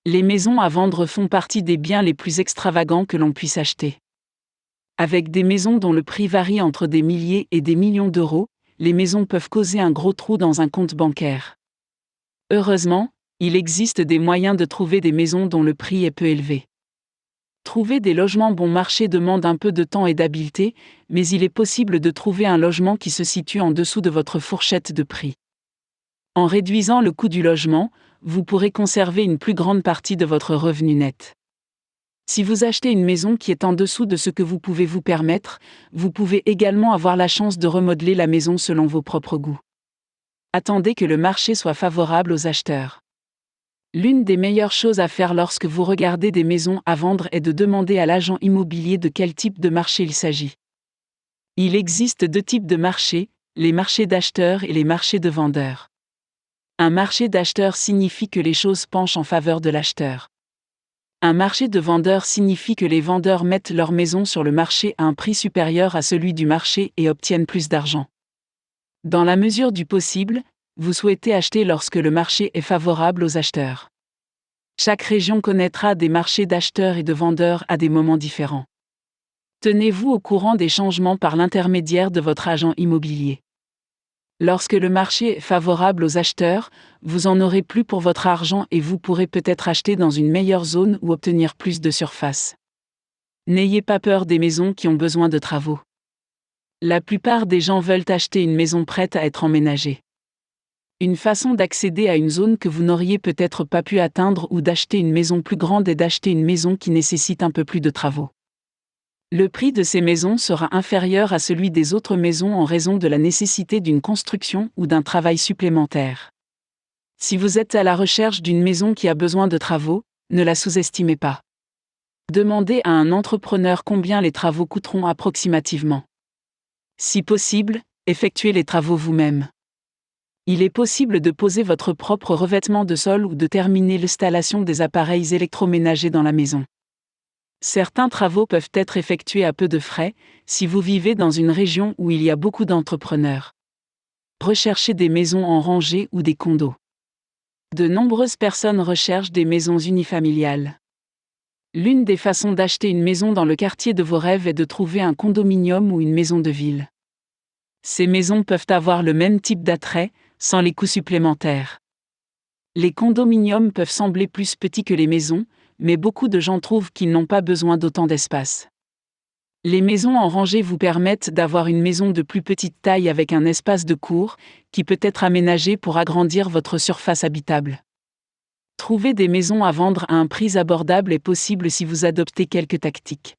Les maisons à vendre font partie des biens les plus extravagants que l'on puisse acheter. Avec des maisons dont le prix varie entre des milliers et des millions d'euros, les maisons peuvent causer un gros trou dans un compte bancaire. Heureusement, il existe des moyens de trouver des maisons dont le prix est peu élevé. Trouver des logements bon marché demande un peu de temps et d'habileté, mais il est possible de trouver un logement qui se situe en dessous de votre fourchette de prix. En réduisant le coût du logement, vous pourrez conserver une plus grande partie de votre revenu net. Si vous achetez une maison qui est en dessous de ce que vous pouvez vous permettre, vous pouvez également avoir la chance de remodeler la maison selon vos propres goûts. Attendez que le marché soit favorable aux acheteurs. L'une des meilleures choses à faire lorsque vous regardez des maisons à vendre est de demander à l'agent immobilier de quel type de marché il s'agit. Il existe deux types de marchés, les marchés d'acheteurs et les marchés de vendeurs. Un marché d'acheteurs signifie que les choses penchent en faveur de l'acheteur. Un marché de vendeurs signifie que les vendeurs mettent leur maison sur le marché à un prix supérieur à celui du marché et obtiennent plus d'argent. Dans la mesure du possible, vous souhaitez acheter lorsque le marché est favorable aux acheteurs. Chaque région connaîtra des marchés d'acheteurs et de vendeurs à des moments différents. Tenez-vous au courant des changements par l'intermédiaire de votre agent immobilier. Lorsque le marché est favorable aux acheteurs, vous en aurez plus pour votre argent et vous pourrez peut-être acheter dans une meilleure zone ou obtenir plus de surface. N'ayez pas peur des maisons qui ont besoin de travaux. La plupart des gens veulent acheter une maison prête à être emménagée. Une façon d'accéder à une zone que vous n'auriez peut-être pas pu atteindre ou d'acheter une maison plus grande est d'acheter une maison qui nécessite un peu plus de travaux. Le prix de ces maisons sera inférieur à celui des autres maisons en raison de la nécessité d'une construction ou d'un travail supplémentaire. Si vous êtes à la recherche d'une maison qui a besoin de travaux, ne la sous-estimez pas. Demandez à un entrepreneur combien les travaux coûteront approximativement. Si possible, effectuez les travaux vous-même. Il est possible de poser votre propre revêtement de sol ou de terminer l'installation des appareils électroménagers dans la maison. Certains travaux peuvent être effectués à peu de frais, si vous vivez dans une région où il y a beaucoup d'entrepreneurs. Recherchez des maisons en rangée ou des condos. De nombreuses personnes recherchent des maisons unifamiliales. L'une des façons d'acheter une maison dans le quartier de vos rêves est de trouver un condominium ou une maison de ville. Ces maisons peuvent avoir le même type d'attrait, sans les coûts supplémentaires. Les condominiums peuvent sembler plus petits que les maisons, mais beaucoup de gens trouvent qu'ils n'ont pas besoin d'autant d'espace. Les maisons en rangée vous permettent d'avoir une maison de plus petite taille avec un espace de cour, qui peut être aménagé pour agrandir votre surface habitable. Trouver des maisons à vendre à un prix abordable est possible si vous adoptez quelques tactiques.